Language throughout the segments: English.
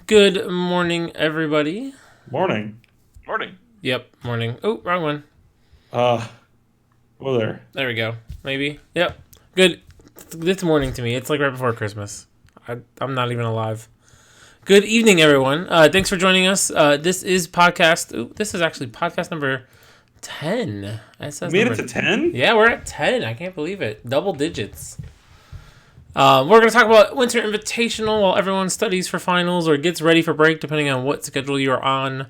Good morning, everybody. Morning. Morning. Yep, morning. Oh, wrong one. Uh, well there. There we go. Maybe. Yep. Good. It's morning to me. It's like right before Christmas. I'm not even alive. Good evening, everyone. Thanks for joining us. This is podcast. Ooh, this is actually podcast number 10. It We says made number. it to 10? Yeah, we're at 10. I can't believe it. Double digits. We're going to talk about Winter Invitational while everyone studies for finals or gets ready for break, depending on what schedule you're on.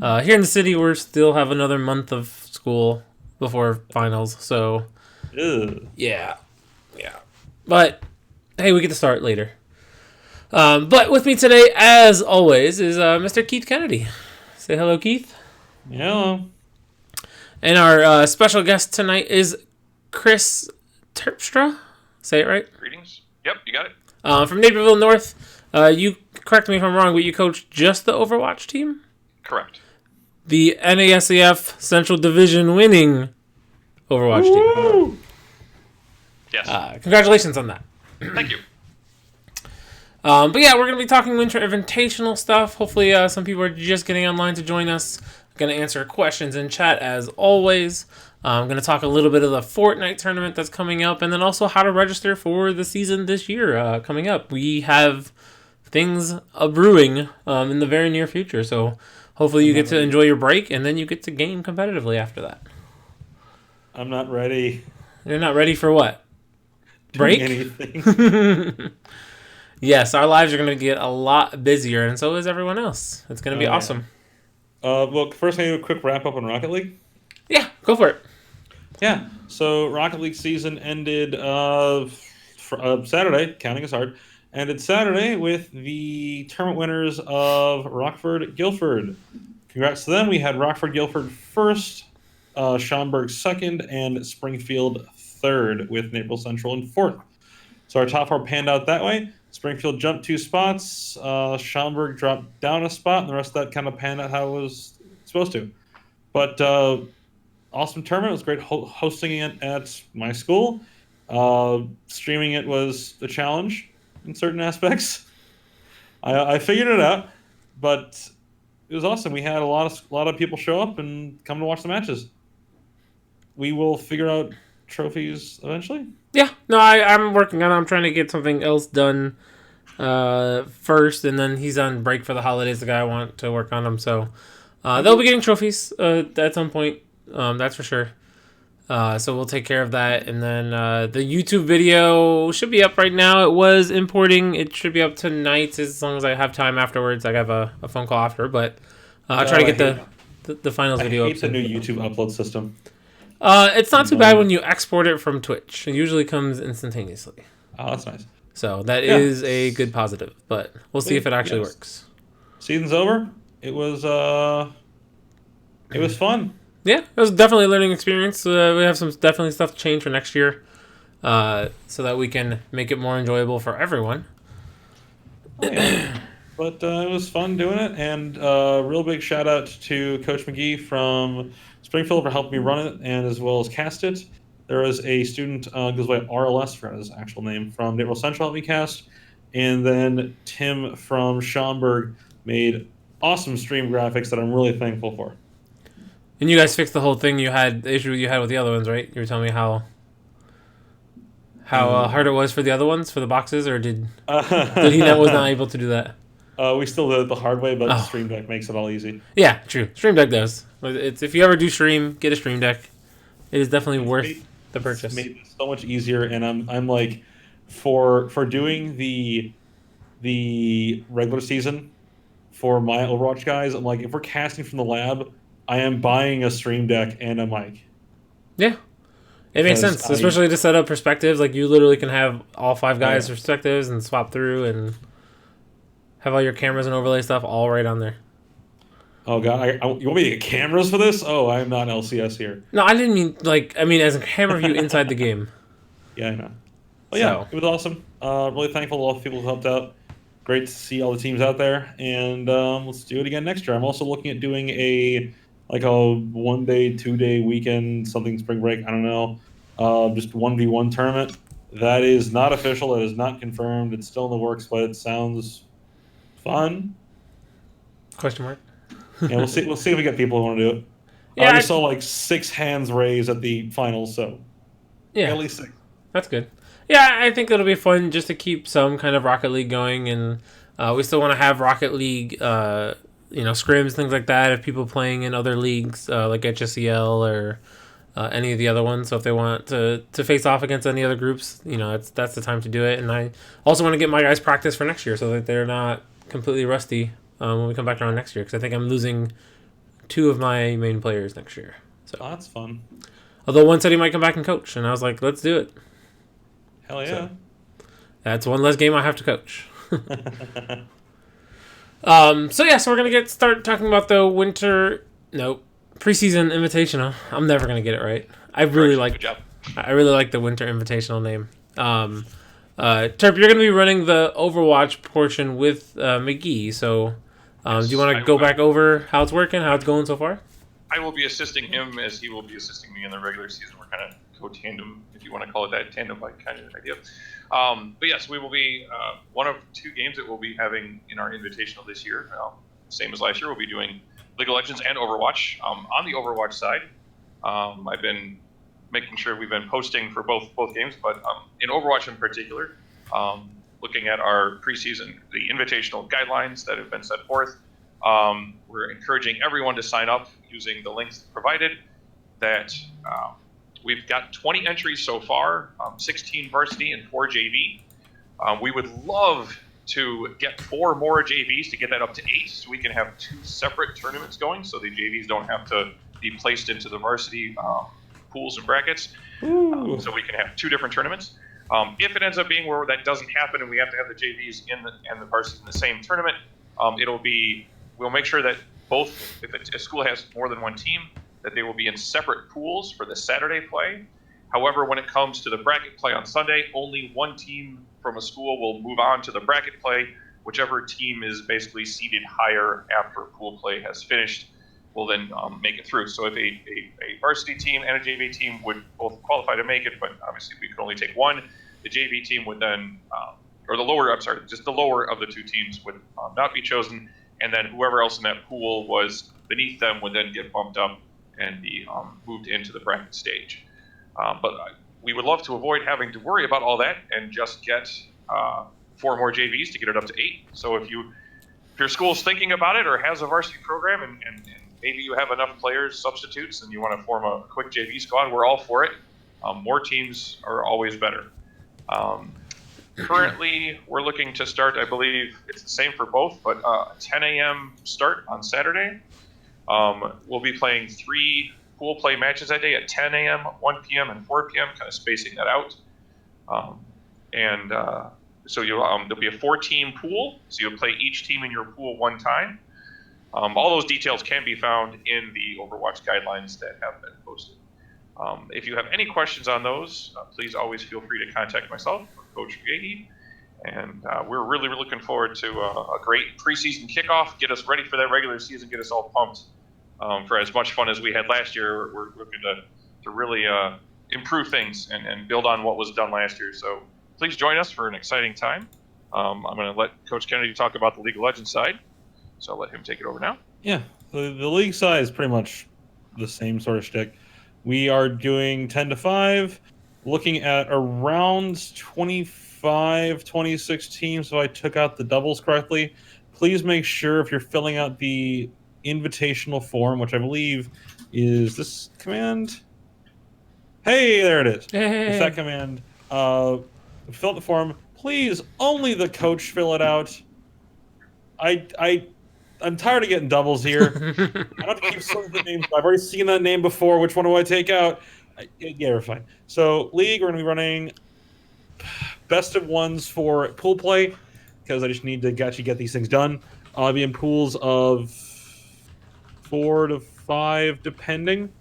Here in the city, we still have another month of school before finals, so Ugh. yeah. But hey, we get to start later. But with me today, as always, is Mr. Keith Kennedy. Say hello, Keith. Yeah. And our special guest tonight is Chris Terpstra. Say it right. Greetings. Yep, you got it. From Naperville North. You correct me if I'm wrong, but you coach just the Overwatch team? Correct. The NASEF Central Division winning Overwatch team. Woo! Yes. Congratulations on that. Thank you. But yeah, we're going to be talking Winter Invitational stuff. Hopefully some people are just getting online to join us. Going to answer questions in chat as always. I'm going to talk a little bit of the Fortnite tournament that's coming up, and then also how to register for the season this year coming up. We have things brewing in the very near future, so hopefully you get to enjoy your break, and then you get to game competitively after that. I'm not ready. You're not ready for what? Break? Anything. Yes, our lives are going to get a lot busier, and so is everyone else. It's going to be awesome. Well, first I need a quick wrap up on Rocket League. Yeah, go for it. Yeah. So Rocket League season ended Saturday, counting is hard, ended Saturday with the tournament winners of Rockford Guildford. Congrats to them. We had Rockford Guildford first, Schaumburg second, and Springfield third, with Naperville Central in fourth. So our top four panned out that way. Springfield jumped 2 spots. Schaumburg dropped down a spot, and the rest of that kind of panned out how it was supposed to. But awesome tournament. It was great hosting it at my school. Streaming it was a challenge in certain aspects. I figured it out, but it was awesome. We had a lot of people show up and come to watch the matches. We will figure out trophies eventually. Yeah, no, I'm working on it. I'm trying to get something else done first, and then he's on break for the holidays, the guy I want to work on him. So they'll be getting trophies at some point, that's for sure. So we'll take care of that. And then the YouTube video should be up right now. It was importing. It should be up tonight as long as I have time afterwards. I have a phone call after, but I'll try to get the finals video up. I hate the new YouTube upload system. It's not too bad when you export it from Twitch. It usually comes instantaneously. Oh, that's nice. So that is a good positive, but we'll see if it actually works. Season's over. It was fun. Yeah, it was definitely a learning experience. We have some definitely stuff to change for next year, so that we can make it more enjoyable for everyone. Oh, yeah. But it was fun doing it, and real big shout out to Coach McGee from Springfield for helping me run it, and as well as cast it. There was a student goes by RLS for his actual name from Naperville Central helped me cast, and then Tim from Schaumburg made awesome stream graphics that I'm really thankful for. And you guys fixed the whole thing the issue you had with the other ones, right? You were telling me how hard it was for the other ones, for the boxes, or did he was not able to do that? We still did it the hard way, but Stream Deck makes it all easy. Yeah, true. Stream Deck does. It's if you ever do stream, get a Stream Deck. It is definitely worth the purchase. It's made it so much easier, and I'm like, for doing the regular season for my Overwatch guys, I'm like, if we're casting from the lab, I am buying a Stream Deck and a mic. Yeah. It makes sense, especially to set up perspectives. Like, you literally can have all 5 guys' perspectives and swap through and have all your cameras and overlay stuff all right on there. Oh, God. You want me to get cameras for this? Oh, I'm not LCS here. No, I didn't mean, as a camera view inside the game. Yeah, I know. Well, yeah, It was awesome. Really thankful to all the people who helped out. Great to see all the teams out there. And let's do it again next year. I'm also looking at doing a 1-day, 2-day weekend, something spring break, I don't know. Just 1v1 tournament. That is not official. That is not confirmed. It's still in the works, but it sounds fun. Question mark. Yeah, we'll see. We'll see if we get people who want to do it. I Yeah, already saw like 6 hands raised at the finals, so yeah, at least 6. that's good. Yeah, I think it'll be fun just to keep some kind of Rocket League going, and we still want to have Rocket League, scrims, things like that. If people playing in other leagues like HSEL or any of the other ones, so if they want to face off against any other groups, that's the time to do it. And I also want to get my guys practice for next year, so that they're not completely rusty when we come back around next year, because I think I'm losing 2 of my main players next year. So that's fun. although one said he might come back and coach, and I was like, let's do it. Hell yeah. So, that's one less game I have to coach. So we're gonna start talking about the preseason invitational. I'm never gonna get it right. I really like the Winter Invitational name. Terp, you're gonna be running the Overwatch portion with McGee. So, do you want to go back over how it's working, how it's going so far? I will be assisting him as he will be assisting me in the regular season. We're kind of co-tandem, if you want to call it that, tandem-like kind of idea. But yes, we will be one of 2 games that we'll be having in our Invitational this year. Same as last year, we'll be doing League of Legends and Overwatch. On the Overwatch side, I've been making sure we've been posting for both games, but in Overwatch in particular, looking at our preseason, the Invitational guidelines that have been set forth. We're encouraging everyone to sign up using the links provided. That we've got 20 entries so far, 16 varsity and 4 JV. We would love to get 4 more JVs to get that up to 8, so we can have 2 separate tournaments going, so the JVs don't have to be placed into the varsity pools and brackets. So we can have 2 different tournaments. If it ends up being where that doesn't happen and we have to have the JVs and the varsity in the same tournament, we'll make sure that both, if a school has more than one team, that they will be in separate pools for the Saturday play. However, when it comes to the bracket play on Sunday, only one team from a school will move on to the bracket play. Whichever team is basically seeded higher after pool play has finished will then make it through. So if a varsity team and a JV team would both qualify to make it, but obviously we could only take one, the JV team would then, just the lower of the 2 teams would not be chosen, and then whoever else in that pool was beneath them would then get bumped up and be moved into the bracket stage. But we would love to avoid having to worry about all that and just get 4 more JVs to get it up to 8. So if your school's thinking about it or has a varsity program and maybe you have enough players, substitutes, and you want to form a quick JV squad, we're all for it. More teams are always better. Currently, we're looking to start, I believe it's the same for both, but 10 a.m. start on Saturday. We'll be playing 3 pool play matches that day at 10 a.m., 1 p.m., and 4 p.m., kind of spacing that out. So there'll be a 4-team pool, so you'll play each team in your pool 1 time. All those details can be found in the Overwatch guidelines that have been posted. If you have any questions on those, please always feel free to contact myself or Coach Gahey. And we're really looking forward to a great preseason kickoff, get us ready for that regular season, get us all pumped for as much fun as we had last year. We're looking to really improve things and build on what was done last year. So please join us for an exciting time. I'm going to let Coach Kennedy talk about the League of Legends side. So I'll let him take it over now. Yeah, the league side is pretty much the same sort of shtick. We are doing 10 to 5, looking at around 25, 26 teams, so I took out the doubles correctly. Please make sure if you're filling out the invitational form, which I believe is this command. Hey, there it is. Hey. It's that command. Fill out the form. Please, only the coach fill it out. I'm tired of getting doubles here. I don't have to keep sorting the names. I've already seen that name before. Which one do I take out? Yeah, we're fine. So, league, we're going to be running best of ones for pool play, because I just need to actually get these things done. I'll be in pools of 4 to 5, depending.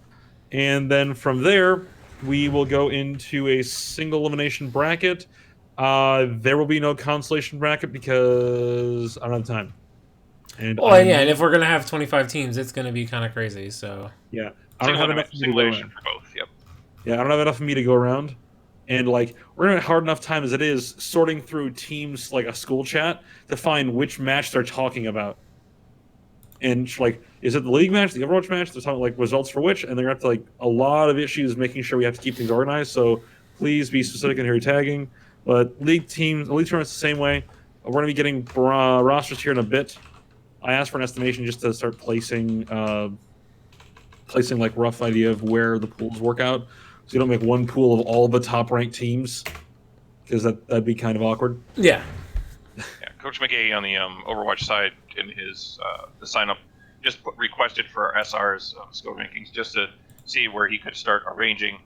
And then from there, we will go into a single elimination bracket. There will be no consolation bracket because I don't have time. And if we're gonna have 25 teams, it's gonna be kind of crazy. So yeah, I don't have enough simulation for both. Yep. Yeah, I don't have enough of me to go around. And like we're having a hard enough time as it is sorting through teams like a school chat to find which match they're talking about. And like, is it the league match, the Overwatch match? They're talking like results for which, and they're gonna have to like a lot of issues making sure we have to keep things organized. So please be specific in who you're tagging. But league tournaments the same way. We're gonna be getting rosters here in a bit. I asked for an estimation just to start placing like rough idea of where the pools work out, so you don't make one pool of all the top ranked teams, because that'd be kind of awkward. Yeah. Yeah, Coach McGahee on the Overwatch side in his the sign up just requested for our SR's scope rankings just to see where he could start arranging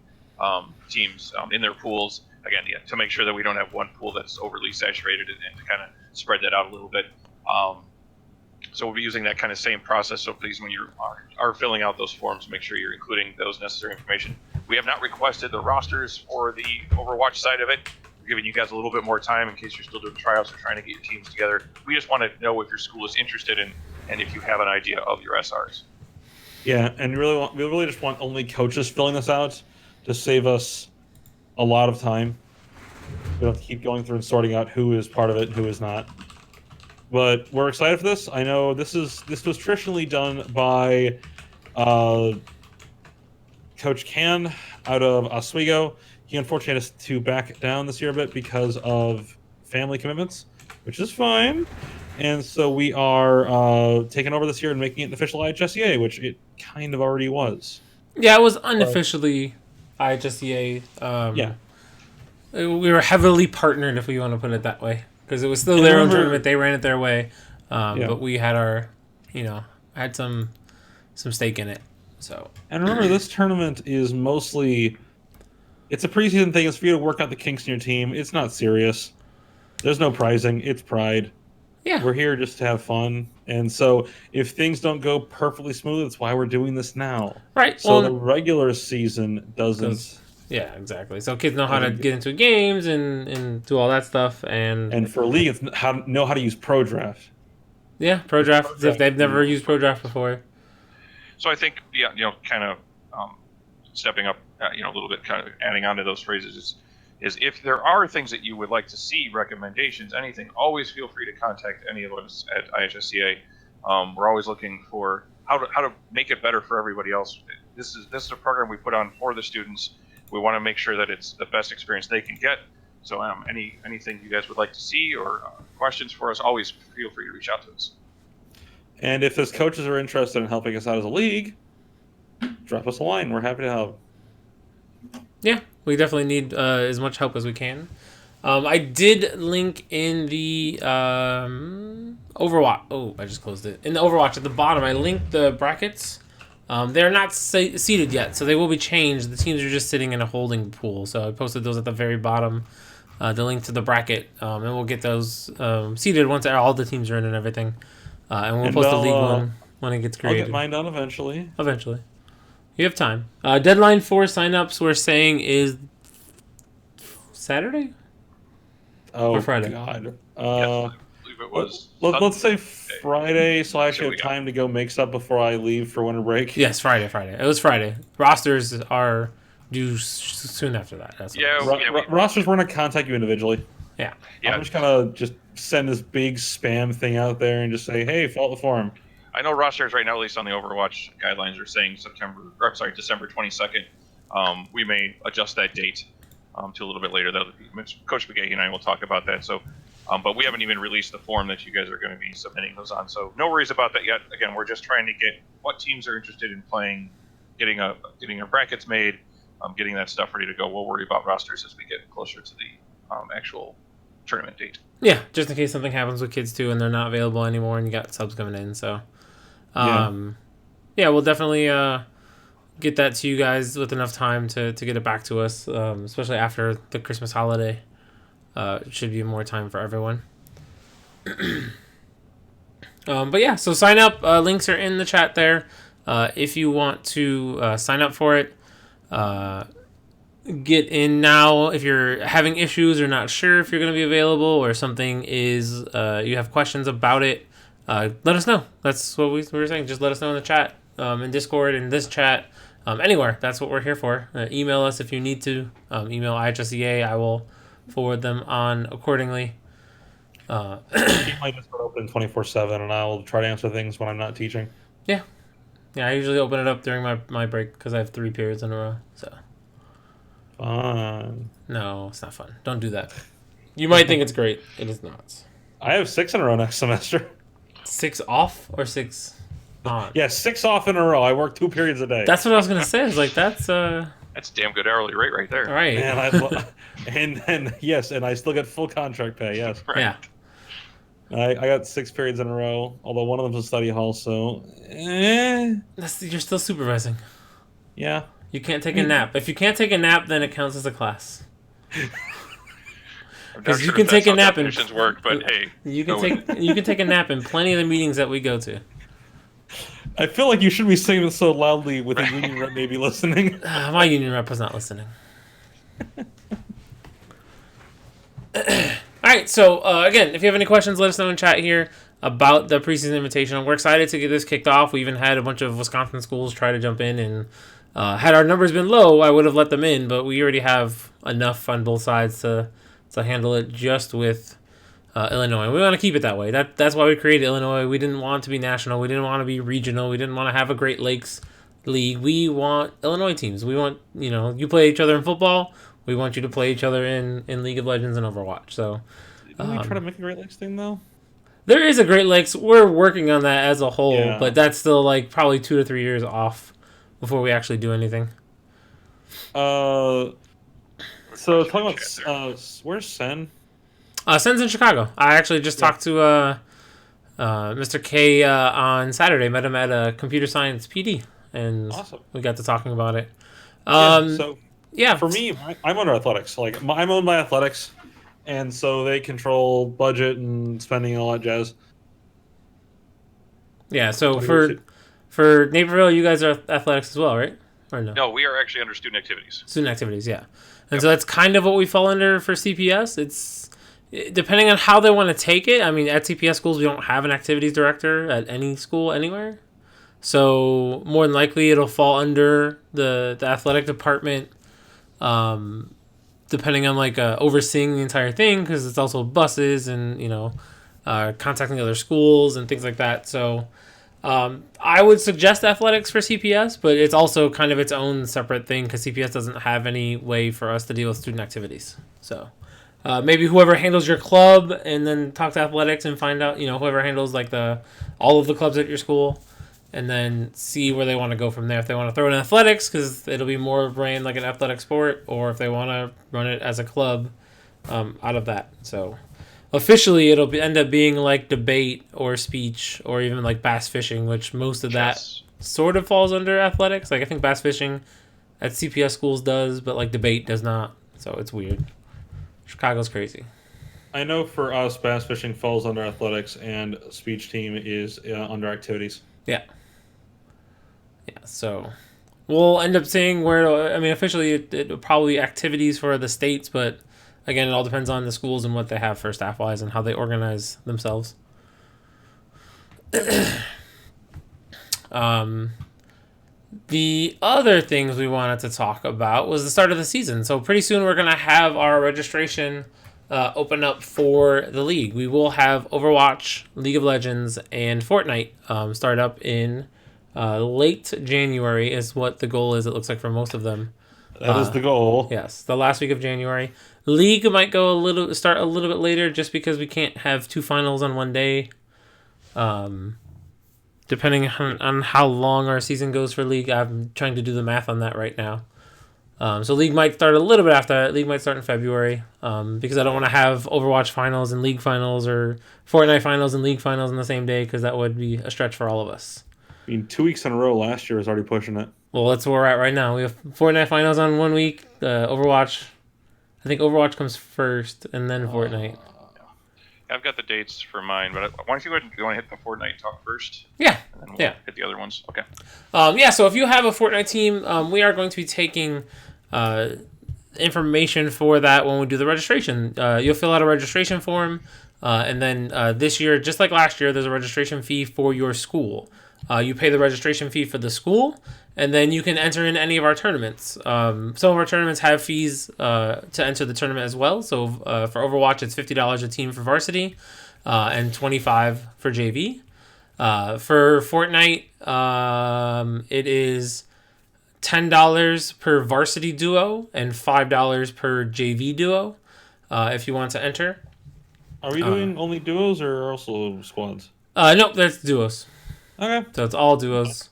teams in their pools. Again, yeah, to make sure that we don't have one pool that's overly saturated and to kind of spread that out a little bit. So we'll be using that kind of same process. So please, when you are filling out those forms, make sure you're including those necessary information. We have not requested the rosters for the Overwatch side of it. We're giving you guys a little bit more time in case you're still doing tryouts or trying to get your teams together. We just want to know if your school is interested in and if you have an idea of your SRs. Yeah, and we really just want only coaches filling this out to save us a lot of time. We don't have to keep going through and sorting out who is part of it and who is not. But we're excited for this. I know this was traditionally done by Coach Can out of Oswego. He unfortunately has to back down this year a bit because of family commitments, which is fine. And so we are taking over this year and making it an official IHSEA, which it kind of already was. Yeah, it was unofficially IHSEA. Yeah. We were heavily partnered, if we want to put it that way, because it was still their own tournament. They ran it their way, but we had our, had some stake in it. So. And remember, this tournament is mostly, it's a preseason thing. It's for you to work out the kinks in your team. It's not serious. There's no prizing. It's pride. Yeah. We're here just to have fun. And so if things don't go perfectly smooth, that's why we're doing this now. Right. So the regular season doesn't. Yeah, exactly. So kids know how to get into games and do all that stuff. And for league, it's know how to use Pro Draft. Yeah, Pro Draft, if they've never used Pro Draft before. So I think, kind of stepping up, a little bit, kind of adding on to those phrases is if there are things that you would like to see, recommendations, anything, always feel free to contact any of us at IHSEA. We're always looking for how to make it better for everybody else. This is a program we put on for the students. We want to make sure that it's the best experience they can get. So anything you guys would like to see or questions for us, always feel free to reach out to us. And if as coaches are interested in helping us out as a league, drop us a line. We're happy to help. Yeah, we definitely need as much help as we can. I did link in the Overwatch. Oh, I just closed it. In the Overwatch at the bottom, I linked the brackets. They're not seeded yet, so they will be changed. The teams are just sitting in a holding pool. So I posted those at the very bottom, the link to the bracket, and we'll get those seeded once all the teams are in and everything. And we'll post the league one when it gets created. I'll get mine done eventually. Eventually. You have time. Deadline for signups, we're saying, is Saturday? Or Friday? God. Yes, I believe it was. Let's say Friday, so I actually have time to go make stuff before I leave for winter break. Yes, Friday. It was Friday. Rosters are due soon after that. That's rosters, we're going to contact you individually. Yeah. I'm just going to send this big spam thing out there and just say, hey, fill out the form. I know rosters right now, at least on the Overwatch guidelines, are saying December 22nd. We may adjust that date to a little bit later. Coach McGahee and I will talk about that. So, but we haven't even released the form that you guys are going to be submitting those on. So no worries about that yet. Again, we're just trying to get what teams are interested in playing, getting our brackets made, getting that stuff ready to go. We'll worry about rosters as we get closer to the actual tournament date. Yeah, just in case something happens with kids too and they're not available anymore and you got subs coming in. So, we'll definitely get that to you guys with enough time to get it back to us, especially after the Christmas holiday. It should be more time for everyone. But yeah, so sign up. Links are in the chat there. If you want to sign up for it, get in now. If you're having issues or not sure if you're going to be available or something is you have questions about it, let us know. That's what we were saying. Just let us know in the chat, in Discord, in this chat. anywhere. That's what we're here for. Email us if you need to. Email IHSEA. I will forward them on accordingly. Keep my Discord open 24/7, and I'll try to answer things when I'm not teaching. Yeah, I usually open it up during my break because I have 3 periods in a row. So Fun. no, it's not fun. Don't do that. You might think it's great. It is not. I have 6 in a row next semester. 6 off or 6 on? Yeah, 6 off in a row. I work 2 periods a day. That's what I was gonna say. It's like that's damn good hourly rate right there. all right. Man, and yes, and I still get full contract pay. Yes, Right. Yeah. I got 6 periods in a row. Although one of them's a study hall, so You're still supervising. yeah. You can't take a nap. If you can't take a nap, then it counts as a class. I'm not 'Cause sure you if can that's take a how nap and- definitions work, but hey, You go can with take you can take a nap in plenty of the meetings that we go to. I feel like you should be saying this so loudly with a union rep maybe listening. My union rep was not listening. All right, so again, if you have any questions, let us know in chat here about the preseason invitation. We're excited to get this kicked off. We even had a bunch of Wisconsin schools try to jump in, and had our numbers been low, I would have let them in, but we already have enough on both sides to handle it just with Illinois. And we want to keep it that way. That's why we created Illinois. We didn't want it to be national. We didn't want to be regional. We didn't want to have a Great Lakes league. We want Illinois teams. We want, you play each other in football. We want you to play each other in League of Legends and Overwatch. So Didn't we try to make a Great Lakes thing though? there is a Great Lakes. We're working on that as a whole, Yeah. but that's still like probably 2 to 3 years off before we actually do anything. So talking about where's Sen? Sen's in Chicago. I actually just talked to Mr. K on Saturday. Met him at a computer science PD, and Awesome. we got to talking about it. So Yeah, for me, I'm under athletics. Like I'm owned by athletics, and so they control budget and spending and all that jazz. Yeah, so What do you for Naperville, you guys are athletics as well, right? Or no? No, we are actually under student activities. Student activities, yeah. And so that's kind of what we fall under for CPS. It's depending on how they want to take it. I mean, at CPS schools, we don't have an activities director at any school anywhere. So more than likely, it'll fall under the athletic department, depending on overseeing the entire thing, because it's also buses and contacting other schools and things like that. So I would suggest athletics for CPS, but it's also kind of its own separate thing because CPS doesn't have any way for us to deal with student activities. So maybe whoever handles your club, and then talk to athletics and find out, whoever handles all of the clubs at your school, and then see where they want to go from there. If they want to throw in athletics, because it'll be more ran like an athletic sport, or if they want to run it as a club out of that. So officially, it'll end up being like debate or speech or even like bass fishing, which most of that sort of falls under athletics. Like I think bass fishing at CPS schools does, but like debate does not. So it's weird. Chicago's crazy. I know for us, bass fishing falls under athletics, and speech team is under activities. Yeah. Yeah. So we'll end up seeing where. I mean, officially, it'll probably be activities for the states, but again, it all depends on the schools and what they have for staff wise and how they organize themselves. The other things we wanted to talk about was the start of the season. So pretty soon we're going to have our registration open up for the league. We will have Overwatch, League of Legends, and Fortnite start up in late January is what the goal is, it looks like, for most of them. That is the goal. Yes, the last week of January. League might start a little bit later just because we can't have 2 finals on one day. Depending on how long our season goes for League. I'm trying to do the math on that right now. So League might start a little bit after that. League might start in February because I don't want to have Overwatch finals and League finals or Fortnite finals and League finals on the same day because that would be a stretch for all of us. I mean, 2 weeks in a row last year was already pushing it. Well, that's where we're at right now. We have Fortnite finals on 1 week. Overwatch, I think Overwatch comes first and then Fortnite. I've got the dates for mine, but why don't you go ahead and you want to hit the Fortnite talk first? Yeah. And then we'll Yeah. hit the other ones. Okay. So if you have a Fortnite team, we are going to be taking information for that when we do the registration. You'll fill out a registration form, and then this year, just like last year, there's a registration fee for your school. You pay the registration fee for the school, and then you can enter in any of our tournaments. Some of our tournaments have fees to enter the tournament as well. So for Overwatch, it's $50 a team for varsity, and $25 for JV. For Fortnite, it is $10 per varsity duo and $5 per JV duo if you want to enter. Are we doing only duos or also squads? Nope, that's duos. Okay. So it's all duos,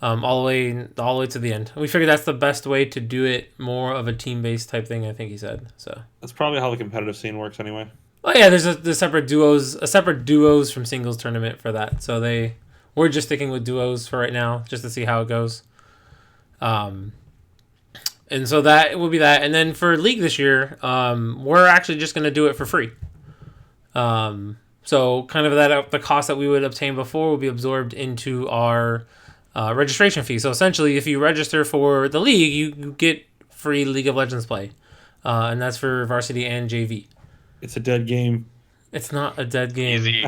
all the way to the end. We figured that's the best way to do it, more of a team-based type thing, I think he said. So That's probably how the competitive scene works anyway. oh yeah, there's separate duos from singles tournament for that. So we're just sticking with duos for right now, just to see how it goes. And so that will be that. And then for League this year, we're actually just going to do it for free. So kind of the cost that we would obtain before will be absorbed into our registration fee. So essentially, if you register for the League, you get free League of Legends play. And that's for varsity and JV. It's a dead game. It's not a dead game. Easy.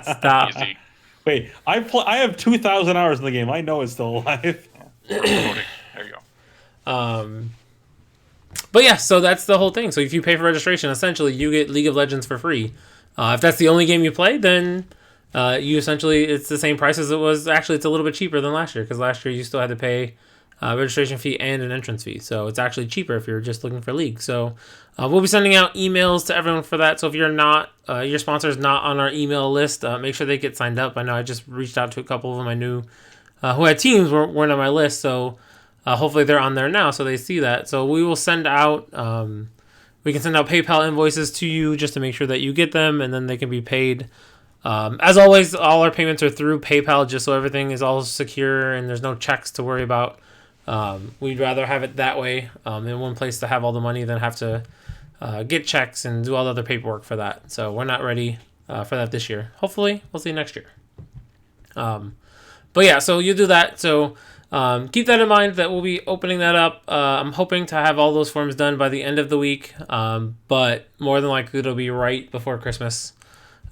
Stop. Easy. Wait, I have 2,000 hours in the game. I know it's still alive. There you go. But yeah, so that's the whole thing. So if you pay for registration, essentially you get League of Legends for free. If that's the only game you play, then you essentially, it's the same price as it was. Actually, it's a little bit cheaper than last year, because last year you still had to pay registration fee and an entrance fee. So it's actually cheaper if you're just looking for League. So we'll be sending out emails to everyone for that. So if you're not, your sponsor is not on our email list, make sure they get signed up. I know I just reached out to a couple of them I knew who had teams weren't on my list. So hopefully they're on there now, so they see that. So we will send out, we can send out PayPal invoices to you just to make sure that you get them, and then they can be paid. As always, all our payments are through PayPal, just so everything is all secure and there's no checks to worry about. We'd rather have it that way, in one place to have all the money than have to get checks and do all the other paperwork for that. So we're not ready for that this year. Hopefully, we'll see next year. But yeah, so you do that. So keep that in mind that we'll be opening that up. I'm hoping to have all those forms done by the end of the week, but more than likely it'll be right before Christmas.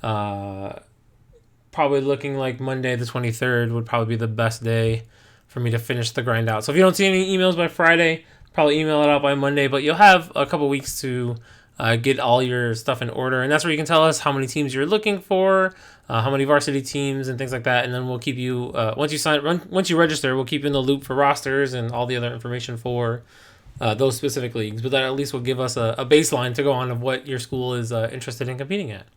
Probably looking like Monday the 23rd would probably be the best day for me to finish the grind out. So if you don't see any emails by Friday, probably email it out by Monday, but you'll have a couple weeks to get all your stuff in order. And that's where you can tell us how many teams you're looking for, how many varsity teams and things like that. And then we'll keep you, once you register, we'll keep you in the loop for rosters and all the other information for those specific leagues. But that at least will give us a baseline to go on of what your school is interested in competing at.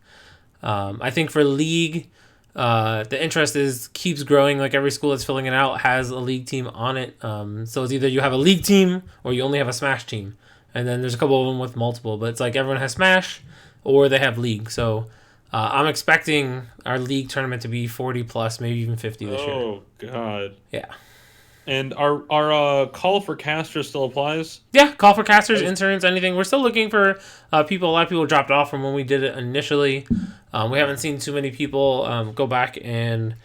I think for league, the interest keeps growing. Like every school that's filling it out has a league team on it. So it's either you have a league team or you only have a Smash team. And then there's a couple of them with multiple, but it's like everyone has Smash or they have League. So I'm expecting our League tournament to be 40 plus, maybe even 50 this year. Oh, God. Yeah. And our call for casters still applies? Yeah, call for casters, interns, anything. We're still looking for people. A lot of people dropped off from when we did it initially. We haven't seen too many people go back and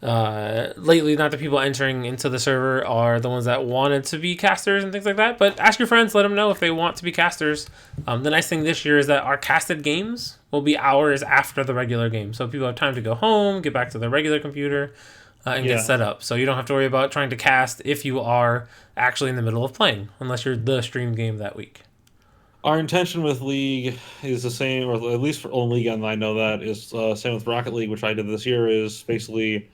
lately, not the people entering into the server are the ones that wanted to be casters and things like that. But ask your friends, let them know if they want to be casters. The nice thing this year is that our casted games will be hours after the regular game. So people have time to go home, get back to their regular computer, and get set up. So you don't have to worry about trying to cast if you are actually in the middle of playing, unless you're the stream game that week. Our intention with League is the same, or at least for League, and I know that is same with Rocket League, which I did this year, is basically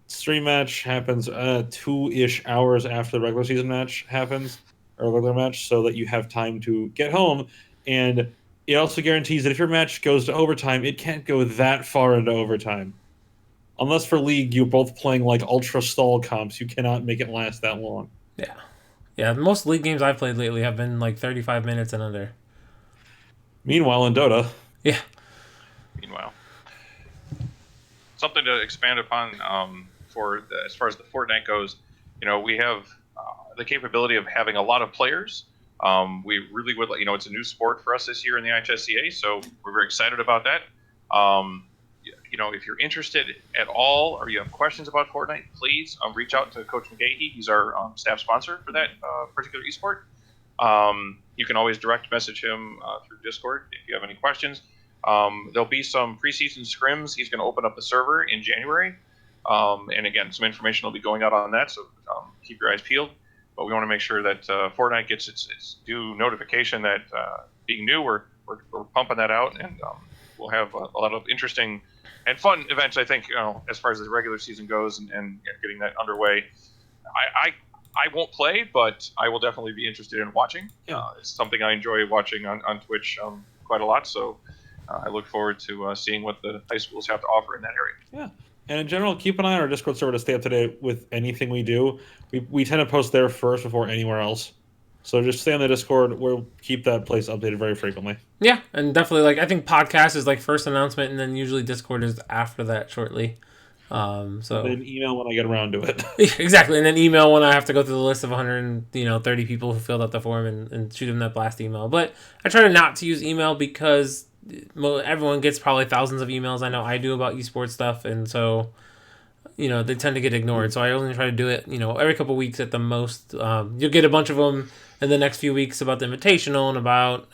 stream match happens 2-ish hours after the regular season match happens, or regular match, so that you have time to get home. And it also guarantees that if your match goes to overtime, it can't go that far into overtime. Unless for League, you're both playing like ultra stall comps, you cannot make it last that long. Yeah. Yeah, most League games I've played lately have been like 35 minutes and under. Meanwhile, in Dota... Yeah. Meanwhile. Something to expand upon as far as the Fortnite goes, we have the capability of having a lot of players. We really would, it's a new sport for us this year in the IHSEA, so we're very excited about that. If you're interested at all or you have questions about Fortnite, please reach out to Coach McGahee. He's our staff sponsor for that particular esport. You can always direct message him through Discord if you have any questions. There'll be some preseason scrims. He's going to open up the server in January. And again, some information will be going out on that, so keep your eyes peeled. But we want to make sure that Fortnite gets its due notification that being new, we're pumping that out, and we'll have a lot of interesting and fun events, I think, as far as the regular season goes and getting that underway. I won't play, but I will definitely be interested in watching. It's something I enjoy watching on Twitch quite a lot, so I look forward to seeing what the high schools have to offer in that area. Yeah. And in general, keep an eye on our Discord server to stay up to date with anything we do. We tend to post there first before anywhere else. So just stay on the Discord. We'll keep that place updated very frequently. Yeah, and definitely, I think podcast is first announcement, and then usually Discord is after that shortly. So then email when I get around to it. Exactly, and then email when I have to go through the list of 130 people who filled out the form and shoot them that blast email. But I try not to use email because everyone gets probably thousands of emails. I know I do about esports stuff, and so they tend to get ignored. So I only try to do it every couple of weeks at the most. You'll get a bunch of them in the next few weeks about the Invitational and about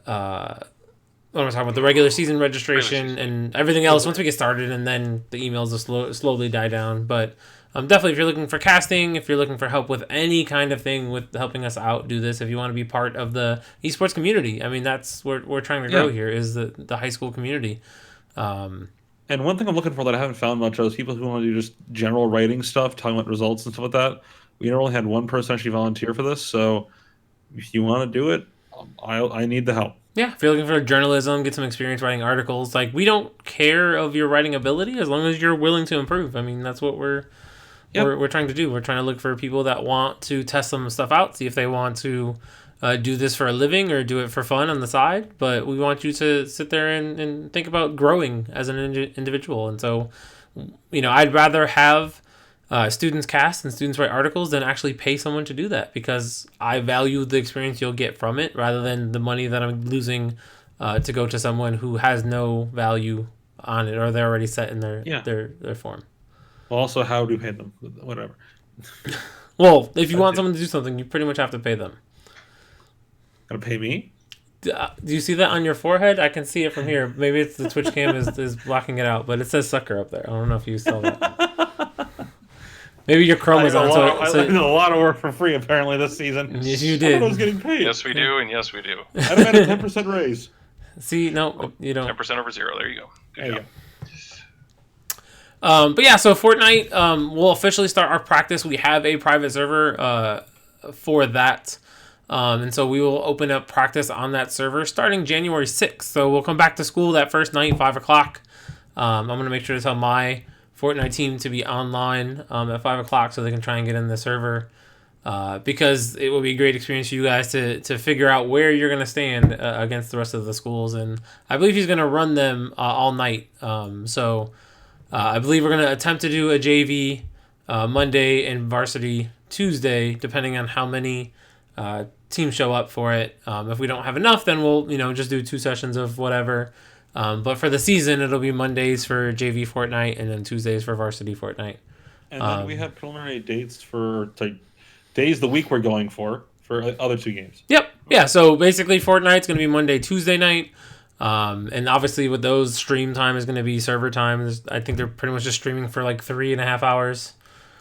what am I talking about, the regular season registration and everything else once we get started, and then the emails will slowly die down. But definitely, if you're looking for casting, if you're looking for help with any kind of thing with helping us out do this, if you want to be part of the esports community, I mean, that's what we're trying to grow here, is the high school community. And one thing I'm looking for that I haven't found much of is people who want to do just general writing stuff, talking about results and stuff like that. We never only had one person actually volunteer for this, so if you want to do it, I need the help. Yeah, if you're looking for journalism, get some experience writing articles. We don't care of your writing ability as long as you're willing to improve. I mean, that's what we're trying to do. We're trying to look for people that want to test some stuff out, see if they want to do this for a living or do it for fun on the side. But we want you to sit there and think about growing as an individual. And so, I'd rather have students cast and students write articles than actually pay someone to do that, because I value the experience you'll get from it rather than the money that I'm losing to go to someone who has no value on it, or they're already set in their form. Well, also, how do you pay them? Whatever. Well, if you want someone to do something, you pretty much have to pay them. Gotta pay me? Do you see that on your forehead? I can see it from here. Maybe it's the Twitch cam is blocking it out, but it says sucker up there. I don't know if you saw that. Maybe your Chrome is on. I did a lot of work for free apparently this season. Yes, you did. I was getting paid. Yes, we do, and yes, we do. I'd have had a 10% raise. See, no, you don't. 10% over 0. There you go. Good job. But yeah, so Fortnite, we'll officially start our practice. We have a private server for that. And so we will open up practice on that server starting January 6th. So we'll come back to school that first night, 5 o'clock. I'm going to make sure to tell my Fortnite team to be online at 5 o'clock so they can try and get in the server. Because it will be a great experience for you guys to figure out where you're going to stand against the rest of the schools. And I believe he's going to run them all night. So I believe we're going to attempt to do a JV Monday and varsity Tuesday, depending on how many teams show up for it. If we don't have enough, then we'll just do 2 sessions of whatever. But for the season, it'll be Mondays for JV Fortnite and then Tuesdays for varsity Fortnite. And then we have preliminary dates for days the week we're going for other 2 games. Yep. Yeah. So basically, Fortnite's going to be Monday, Tuesday night. And obviously, with those, stream time is going to be server time. I think they're pretty much just streaming for 3.5 hours.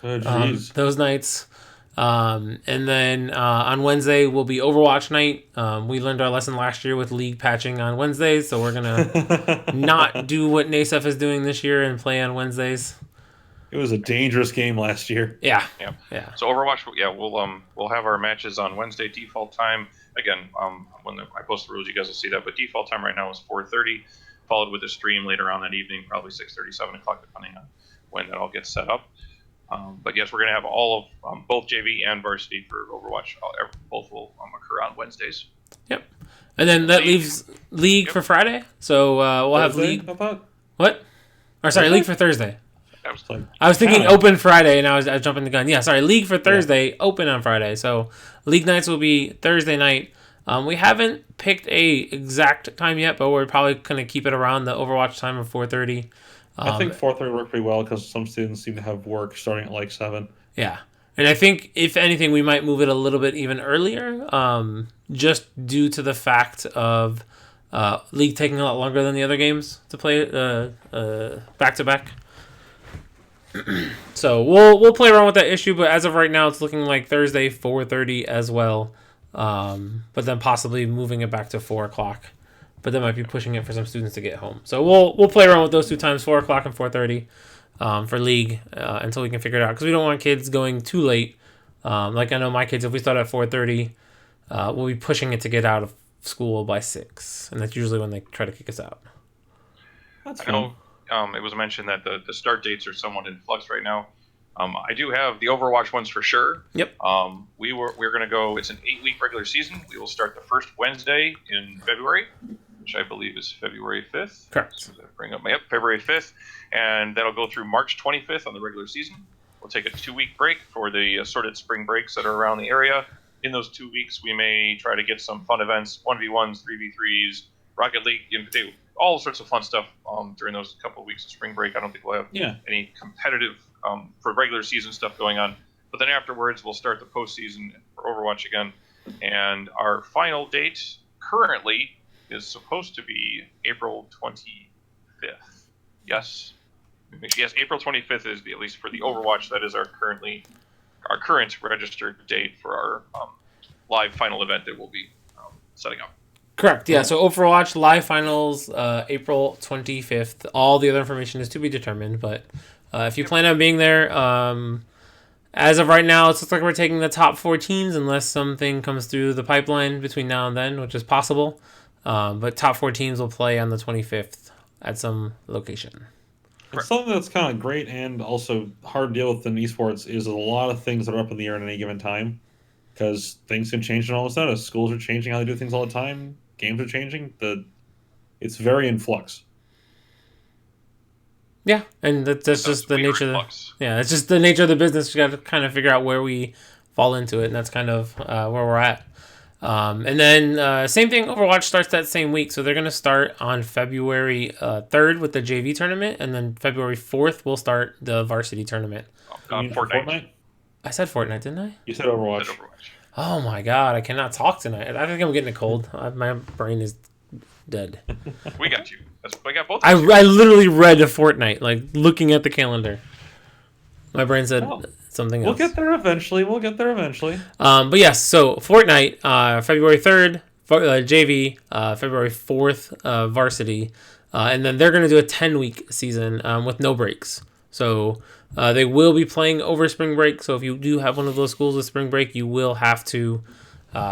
Oh, jeez. Those nights. And then on Wednesday will be Overwatch night. We learned our lesson last year with league patching on Wednesdays, so we're gonna not do what NASF is doing this year and play on Wednesdays. It was a dangerous game last year. Yeah. So Overwatch, we'll have our matches on Wednesday default time. Again, when I post the rules, you guys will see that. But default time right now is 4:30, followed with a stream later on that evening, probably 6:30, 7 o'clock, depending on when that all gets set up. But yes, we're going to have all of both JV and varsity for Overwatch. Both will occur on Wednesdays. Yep. And then that leaves League for Friday. So we'll have League. What? Or sorry, League for Thursday. I was thinking open Friday, and I was jumping the gun. Yeah, sorry, League for Thursday, open on Friday. So League nights will be Thursday night. We haven't picked a exact time yet, but we're probably going to keep it around the Overwatch time of 4:30. I think 4:30 worked pretty well because some students seem to have work starting at 7. Yeah. And I think, if anything, we might move it a little bit even earlier, just due to the fact of League taking a lot longer than the other games to play back-to-back. So we'll play around with that issue, but as of right now, it's looking like Thursday 4:30 as well. But then possibly moving it back to 4 o'clock. But that might be pushing it for some students to get home. So we'll play around with those 2 times, 4 o'clock and 4:30, for league until we can figure it out, because we don't want kids going too late. Like I know my kids, if we start at 4:30, we'll be pushing it to get out of school by 6, and that's usually when they try to kick us out. That's I know it was mentioned that the start dates are somewhat in flux right now. I do have the Overwatch ones for sure. Yep. We're going to go. It's an 8-week regular season. We will start the first Wednesday in February, which I believe is February 5th. Correct. So bring up February 5th, and that'll go through March 25th on the regular season. We'll take a 2-week break for the assorted spring breaks that are around the area. In those 2 weeks, we may try to get some fun events, 1v1s, 3v3s, Rocket League, all sorts of fun stuff during those couple of weeks of spring break. I don't think we'll have any competitive for regular season stuff going on. But then afterwards, we'll start the postseason for Overwatch again. And our final date currently is supposed to be April 25th. Yes. Yes, April 25th is at least for the Overwatch. That is our current registered date for our live final event that we'll be setting up. Correct. Yeah. So Overwatch live finals, April 25th. All the other information is to be determined, but if you plan on being there, as of right now, it looks like we're taking the top 4 teams, unless something comes through the pipeline between now and then, which is possible. But top 4 teams will play on the 25th at some location. And something that's kind of great and also hard to deal with in esports is a lot of things that are up in the air at any given time, because things can change and all of a sudden. Schools are changing how they do things all the time. Games are changing. It's very in flux. Yeah, and that's just the nature. It's just the nature of the business. You got to kind of figure out where we fall into it, and that's kind of where we're at. And then same thing. Overwatch starts that same week, so they're going to start on February 3rd with the JV tournament, and then February 4th we'll start the varsity tournament. Fortnite? I said Fortnite, didn't I? You said Overwatch. Oh my god, I cannot talk tonight. I think I'm getting a cold. My brain is dead. We got you. We got both. I literally read a Fortnite, like looking at the calendar. My brain said something else. We'll get there eventually. But yes, so Fortnite, February 3rd, JV, February 4th, varsity, and then they're going to do a 10-week season with no breaks. So they will be playing over spring break. So if you do have one of those schools with spring break, you will have to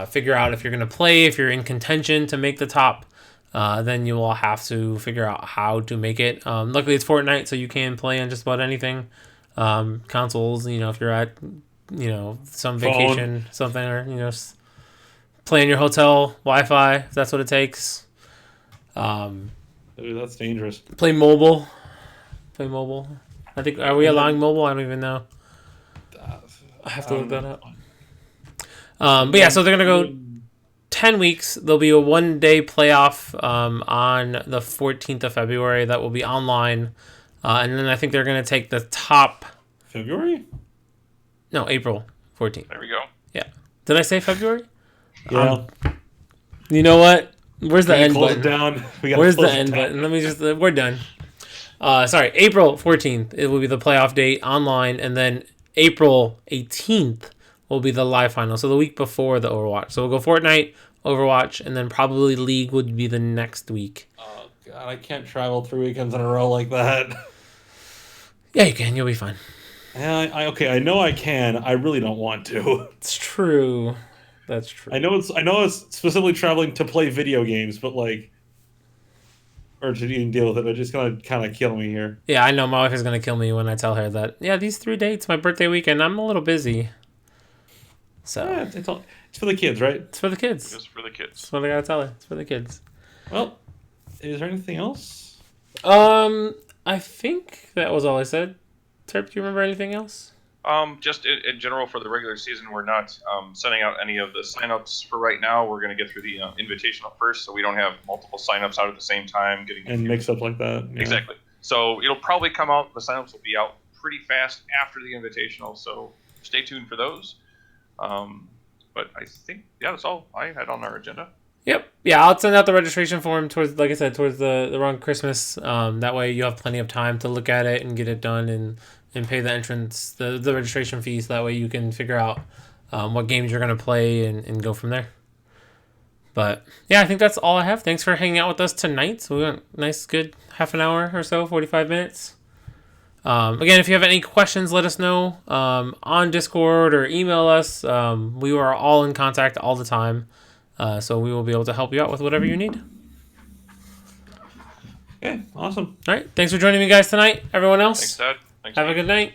figure out if you're going to play. If you're in contention to make the top, then you will have to figure out how to make it. Luckily, it's Fortnite, so you can play on just about anything. Consoles, if you're at, some vacation, something, or, play in your hotel Wi-Fi, if that's what it takes. Dude, that's dangerous. Play mobile. I think, are we allowing mobile? I don't even know. I have to look that up. But yeah, so they're going to go 10 weeks. There'll be a 1-day playoff on the 14th of February that will be online. And then I think they're going to take the top... February? No, April 14th. There we go. Yeah. Did I say February? Yeah. You know what? Where's the end button? Down. Where's the end button? Let me just... we're done. Sorry, April 14th. It will be the playoff date online. And then April 18th will be the live final. So the week before the Overwatch. So we'll go Fortnite, Overwatch, and then probably League would be the next week. Oh, God. I can't travel 3 weekends in a row like that. Yeah, you can. You'll be fine. Yeah, okay. I know I can. I really don't want to. It's true. That's true. I know it's specifically traveling to play video games, but or to even deal with it. It's just gonna kind of kill me here. Yeah, I know my wife is gonna kill me when I tell her that. Yeah, these 3 dates, my birthday weekend, I'm a little busy. So yeah, it's for the kids, right? It's for the kids. It's for the kids. That's what I gotta tell her. It's for the kids. Well, is there anything else? I think that was all I said. Terp, do you remember anything else? Just in general for the regular season, we're not sending out any of the signups for right now. We're going to get through the Invitational first, so we don't have multiple signups out at the same time. And mix up like that. Yeah. Exactly. So it'll probably come out, the signups will be out pretty fast after the Invitational, so stay tuned for those. But I think, that's all I had on our agenda. Yep. Yeah, I'll send out the registration form towards the around Christmas. That way you have plenty of time to look at it and get it done and and pay the entrance, the registration fees. That way you can figure out what games you're going to play and go from there. But yeah, I think that's all I have. Thanks for hanging out with us tonight. So we went nice, good half an hour or so, 45 minutes. Again, if you have any questions, let us know on Discord or email us. We are all in contact all the time. So we will be able to help you out with whatever you need. Okay, awesome. All right. Thanks for joining me, guys, tonight. Everyone else, Thanks, Dad. Thanks, have a Steve. good night.